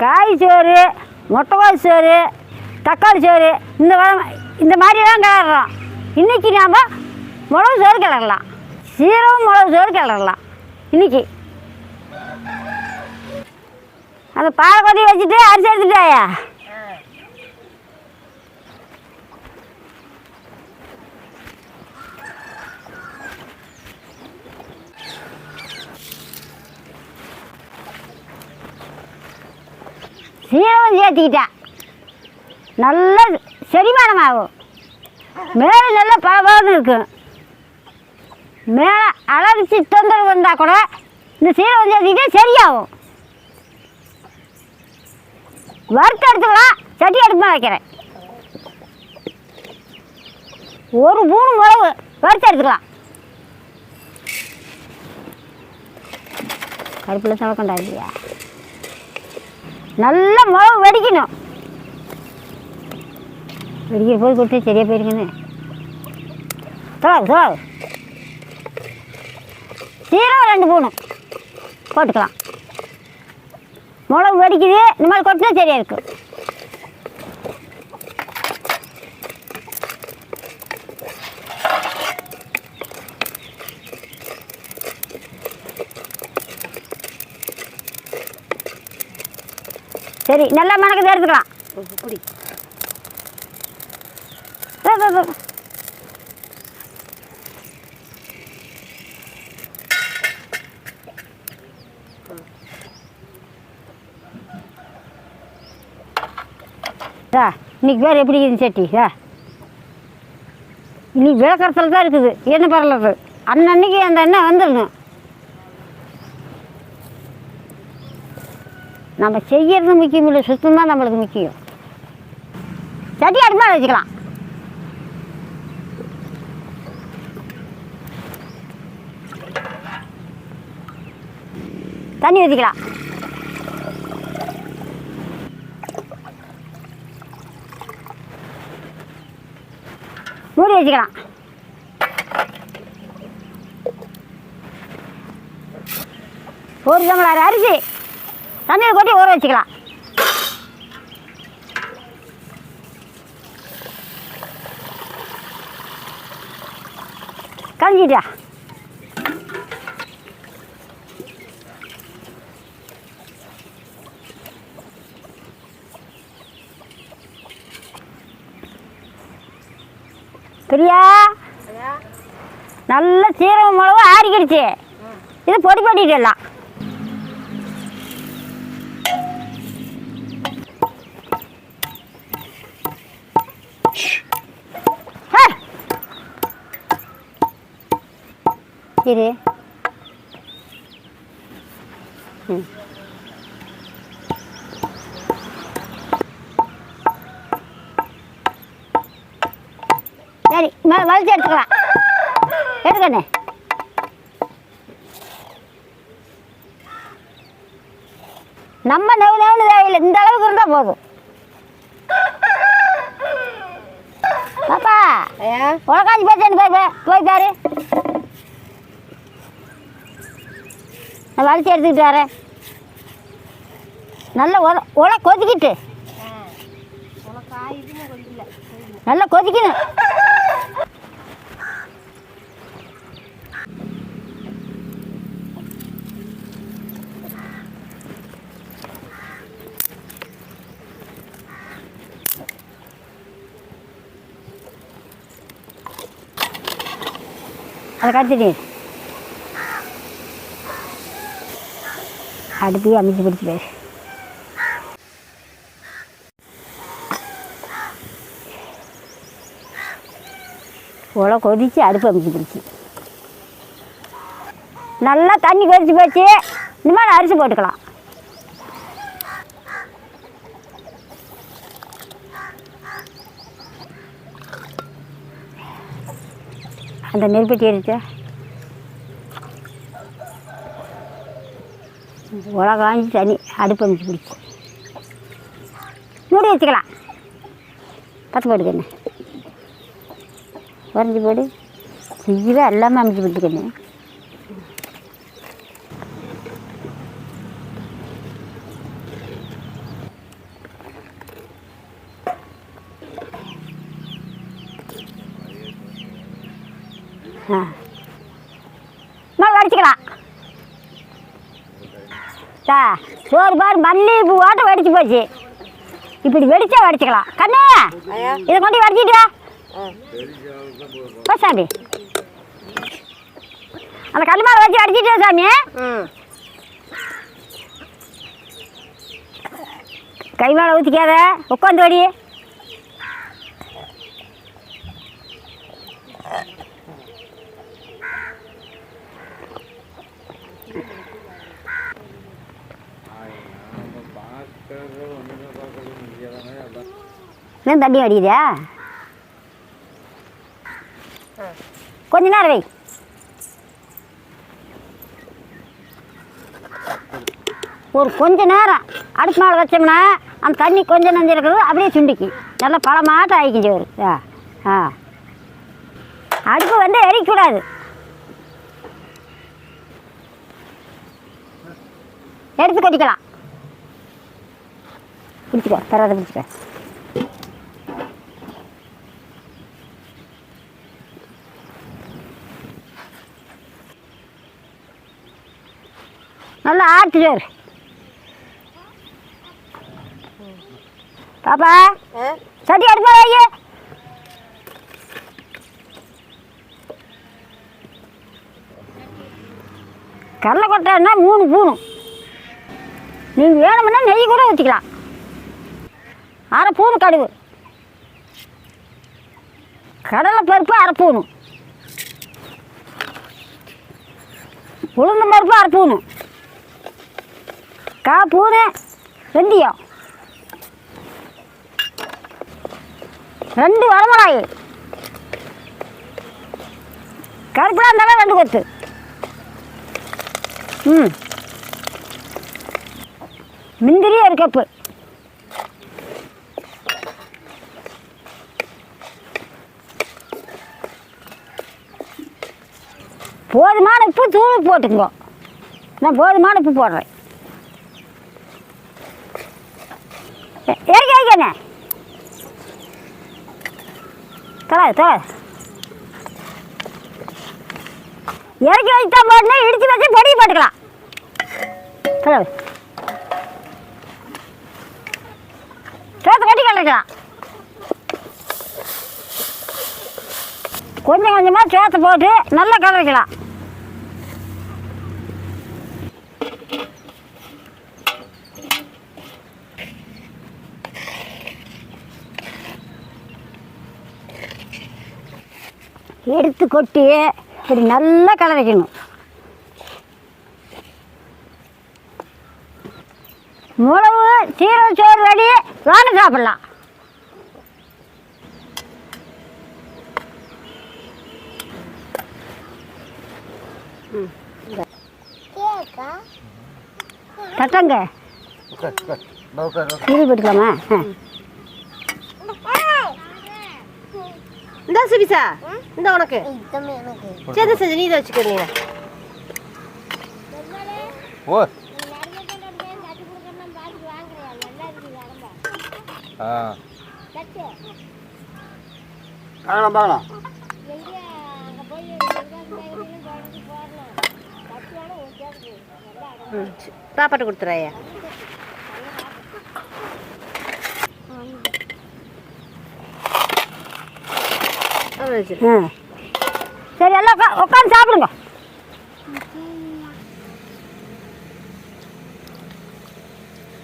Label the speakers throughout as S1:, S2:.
S1: காய் சோறு, முட்டைக்கோஸ் சோறு, தக்காளி சோறு இந்த மாதிரிலாம் கிளறோம். இன்றைக்கி நாம் மிளகு சோறு கிளறலாம், சீரகம் மிளகு சோறு கிளறலாம். இன்றைக்கி அந்த பாலை கொதி வச்சுட்டு அரிசி எடுத்துட்டாயா? சீரகம் சேர்த்துக்கிட்டா நல்லா செரிமானம் ஆகும். மேலே நல்லா பலன்னு இருக்கும். மேலே அலர்ச்சி தொந்தரவு வந்தால் கூட இந்த சீரகம் சேர்த்துக்கிட்டா சரியாகும். வறுத்து எடுத்துக்கலாம். சட்டி அடுப்பு வைக்கிறேன். ஒரு 3 மிளகு வறுத்து எடுத்துக்கலாம். கருப்பில் சவக்கண்டா இல்லையா? நல்லா மிளகு வெடிக்கணும். வெடிக்கிற போய் கொடுத்து சரியாக போயிருக்குன்னு சொல்லாது. சீரகம் 2 ஸ்பூனு போட்டுக்கலாம். மிளகு வெடிக்குது, இந்த மாதிரி கொட்டினா சரியாக இருக்கும். சரி, நல்லா மணக்கத்தை எடுத்துக்கலாம். குடி இன்னைக்கு வேறு எப்படி இருக்குது சட்டி? இன்னைக்கு விளக்கறத்தில் தான் இருக்குது. எண்ணெய் பரலது அன்னன்னைக்கு அந்த எண்ணெய் வந்துடணும். நம்ம செய்கிறது முக்கியம் இல்லை, சுத்தமாக நம்மளுக்கு முக்கியம். சட்டி அடுப்பாக வச்சுக்கலாம். தண்ணி ஊற்றிக்கலாம். மூடி வச்சுக்கலாம். ஒரு டம்ளர் அரிசி தண்ணியில் கொட்டி ஊற வச்சுக்கலாம். கஞ்சிட்டா பிரியா, நல்ல சீரகம் மிளகு ஆறிக்கிடுச்சு. இது பொடி பண்ணிடலாம். இரு சரி, வலிச்சு எடுத்துக்கலாம். எடுக்கண்ணே. நம்ம நெவு தேவையில்லை, இந்த அளவுக்கு இருந்தால் போதும். பாப்பா உலகாஞ்சி பேச்சு போய் பாரு. நான் வலிச்சு எடுத்துக்கிட்டு வரேன். நல்லா உலை கொதிக்கிட்டு நல்லா கொதிக்கணும். அதை கட்டிட்டு அடுப்பையும் அமைச்சு பிடிச்சி பேசு. உலை கொதிச்சு அடுப்பு அமைச்சு பிடிச்சி நல்லா தண்ணி கொதிச்சு போச்சு. இந்த மாதிரி அரிசி போட்டுக்கலாம். அந்த நெருப்பட்டி எடுத்து உலை காஞ்சி தண்ணி அடுப்பு அமைச்சு பிடிச்சி மூடி வச்சுக்கலாம். பத்து போட்டுக்கண்ணே, வரைஞ்சி போடு. சீக்கிரம் எல்லாமே அமைச்சு விட்டுக்கண்ணே. ஆ வடிச்சுக்கலாம். சோறு பாரு மல்லிகைப்பூ ஓட்ட வடிச்சு போச்சு. இப்படி வெடிச்சா வடிச்சுக்கலாம். கண்ணே இதை கொண்டு வடிச்சிட்டு வா சாமி. அந்த கல் மேலே வச்சு வடிச்சிட்டு சாமி. கை மேலே ஊற்றிக்காத, உட்காந்து வடி. இன்னும் தண்ணி அடிக்குதா? கொஞ்ச நேரம் வை. ஒரு கொஞ்ச நேரம் அடுப்பு மேலே வச்சோம்னா அந்த தண்ணி கொஞ்சம் நஞ்சு இருக்கிறது அப்படியே சுண்டிக்கு நல்லா பழமாட்டம் ஆகிக்கும் சோறு. அடுப்பு வந்து எரிக்கக்கூடாது. எடுத்து கொட்டிக்கலாம். பிடிச்சிக்கோ, தராத பிடிச்சிக்கோ. நல்லா ஆட்டு சோறு. பாப்பா சட்டி அடுப்பா வைக்க. கடலை கொட்டைன்னா 3 பூணும். நீங்கள் வேணும்னா நெய் கூட ஊற்றிக்கலாம். 1/2 பூணு கடுகு, கடலை பருப்பு 1/2 பூணு, உளுந்து பருப்பு 1/2 பூணு, 1/4 பூணு வெந்தயம், 2 வரமிளகாய், கருப்பிலா இருந்தாலும் 2 கொத்து. முந்திரி 1 கப்பு, போதுமான உப்பு தூள் போட்டுக்கோ. நான் போதுமான உப்பு போடுறேன். இறக்கண்ணே தலை இறக்கி வச்சுட்டா போடணும். இடித்து வச்சு பொடி போட்டுக்கலாம். தலை சேர்த்து கட்டி கலக்கலாம். கொஞ்சம் கொஞ்சமாக சேர்த்து போட்டு நல்லா கலக்கலாம். எடுத்து கொட்டி இப்படி நல்லா கலவைக்கணும். மிளகு சீரக சோறு ரெடி. வாங்க சாப்பிடலாம். தட்டங்க இது போட்டுக்கலாமா?
S2: இந்த சுபிசா இந்த உனக்கு சரி சரி நீ இதை வச்சுக்கிறீங்க.
S3: ஓ பார்க்கலாம்.
S2: சாப்பாட்டு கொடுத்துறாயா?
S1: சரி எல்லாம் உட்காந்து சாப்பிடுங்க.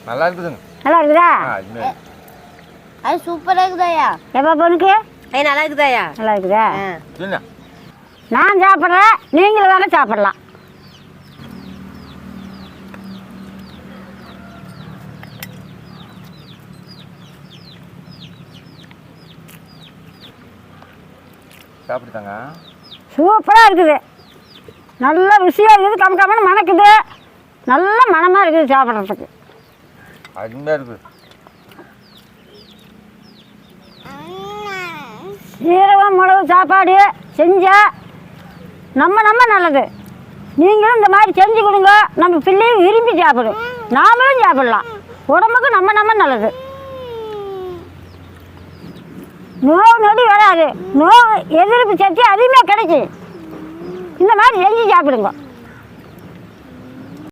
S3: நல்லா இருக்குதுங்க.
S1: நல்லா இருக்குதா?
S2: அது சூப்பராக இருக்குதாயா?
S1: எப்போ பொண்ணுக்கு
S2: நல்லா இருக்குதாயா?
S1: நல்லா இருக்குதா?
S3: என்ன
S1: நான் சாப்பிட்றேன், நீங்களும் வேணா சாப்பிடலாம்.
S3: சாப்பிட்டுதாங்க.
S1: சூப்பராக இருக்குது. நல்ல ருசியாக இருக்குது. கம்மன்னு மணக்குது. நல்ல மணமாக இருக்குது சாப்பிட்றதுக்கு.
S3: அருமையாக இருக்குது.
S1: சீரகம் மிளகு சாப்பாடு செஞ்சால் நம்ம நல்லது. நீங்களும் இந்த மாதிரி செஞ்சு கொடுங்க. நம்ம பிள்ளையும் விரும்பி சாப்பிடும். நாமளும் சாப்பிடலாம். உடம்புக்கு நம்ம நல்லது. நோய் நொடி வராது. நோய் எதிர்ப்பு சக்தி அதிகமாக கிடைக்கும். இந்த மாதிரி செஞ்சு சாப்பிடுங்க.